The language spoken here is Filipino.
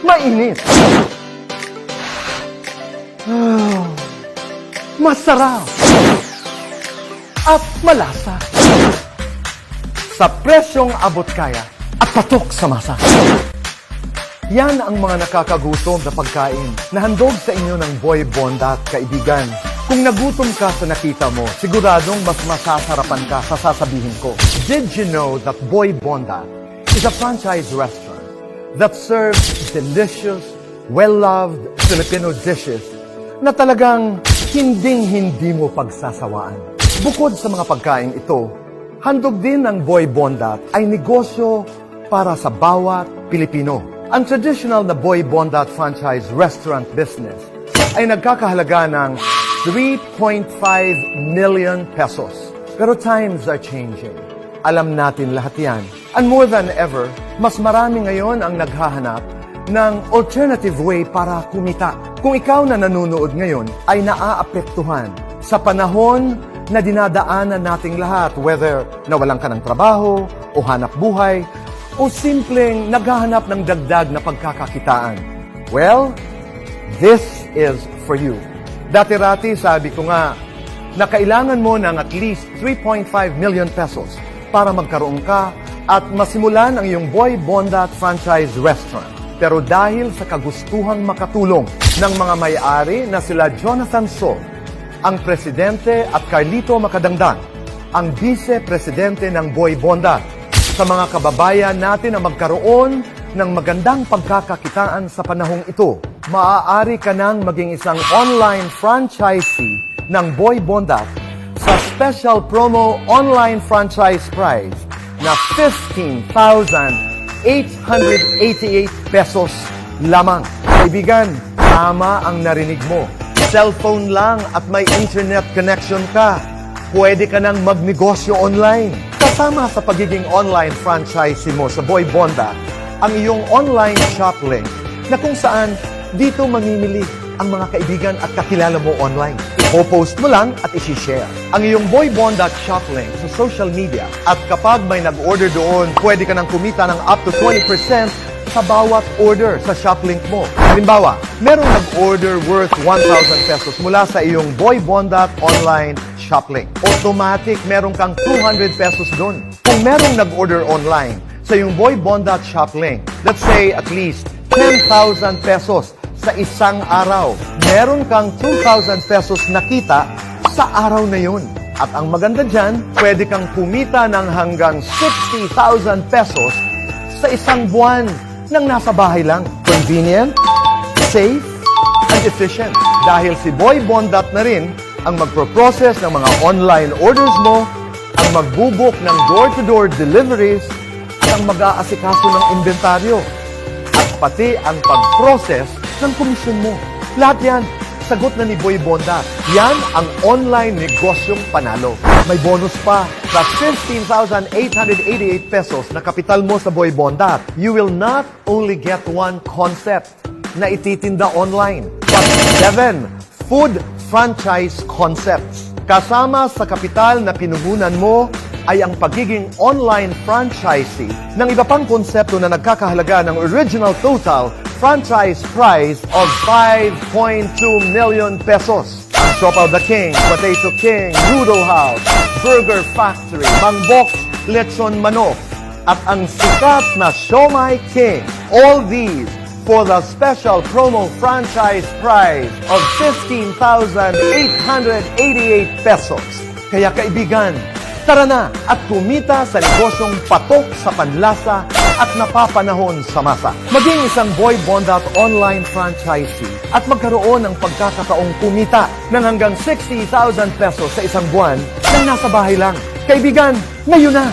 mainit. Masarap. At malasa. Sa presyong abot kaya at patok sa masa. Yan ang mga nakakagutom na pagkain na handog sa inyo ng Boy Bondat, kaibigan. Kung nagutom ka sa nakita mo, siguradong mas masasarapan ka sa sasabihin ko. Did you know that Boy Bondat is a franchise restaurant that serves delicious, well-loved Filipino dishes na talagang hinding-hindi mo pagsasawaan. Bukod sa mga pagkain ito, handog din ng Boy Bondat ay negosyo para sa bawat Pilipino. Ang traditional na Boy Bondat franchise restaurant business ay nagkakahalaga ng 3.5 million pesos. Pero times are changing. Alam natin lahat yan. And more than ever, mas marami ngayon ang naghahanap ng alternative way para kumita. Kung ikaw na nanonood ngayon ay naaapektuhan sa panahon na dinadaanan nating lahat, whether nawalan ka ng trabaho o hanap buhay, o simpleng naghahanap ng dagdag na pagkakakitaan. Well, this is for you. Dati-rati sabi ko nga na kailangan mo ng at least 3.5 million pesos para magkaroon ka at masimulan ang iyong Boy Bondat franchise restaurant. Pero dahil sa kagustuhang makatulong ng mga may-ari na sila Jonathan So, ang presidente, at Carlito Macadangdang, ang vice-presidente ng Boy Bondat, sa mga kababayan natin na magkaroon ng magandang pagkakakitaan sa panahong ito, maaari ka nang maging isang online franchisee ng Boy Bondat sa special promo online franchise price na 15,888 pesos lamang. Kaibigan, tama ang narinig mo. Cellphone lang at may internet connection ka. Pwede ka nang magnegosyo online. Kasama sa pagiging online franchisee mo sa Boy Bondat, ang iyong online shop link na kung saan dito mamimili ang mga kaibigan at kakilala mo online. I-post mo lang at isi-share ang iyong Boy Bondat shop link sa social media. At kapag may nag-order doon, pwede ka nang kumita ng up to 20% sa bawat order sa shop link mo. Halimbawa, merong nag-order worth 1,000 pesos mula sa iyong Boy Bondat online shop link. Automatic, meron kang 200 pesos doon. Kung merong nag-order online sa iyong Boy Bondat shop link, let's say at least 10,000 pesos sa isang araw, meron kang 2,000 pesos na kita sa araw na yun. At ang maganda dyan, pwede kang kumita ng hanggang 60,000 pesos sa isang buwan nang nasa bahay lang. Convenient, safe, and efficient. Dahil si Boy Bondat na rin ang magpo-process ng mga online orders mo, ang magbubuk ng door-to-door deliveries, at ang mag-aasikaso ng inventaryo, at pati ang pag-process ng komisyon mo. Lahat yan, sagot na ni Boy Bondat. Yan ang online negosyong panalo. May bonus pa sa 15,888 pesos na kapital mo sa Boy Bondat. You will not only get one concept na ititinda online, but 7 food franchise concepts. Kasama sa kapital na pinuhunan mo ay ang pagiging online franchisee ng iba pang konsepto na nagkakahalaga ng original total franchise price of 5.2 million pesos. Siopaw the King, Potato King, Noodle House, Burger Factory, Mangbok, Lechon Manok, at ang sikat na Siomai King. All these for the special promo franchise price of 15,888 pesos. Kaya kaibigan, tara na at kumita sa negosyong patok sa panlasa at napapanahon sa masa. Maging isang Boy Bondat online franchisee at magkaroon ng pagkakataong kumita ng hanggang 60,000 pesos sa isang buwan nang nasa bahay lang. Kaibigan, ngayon na!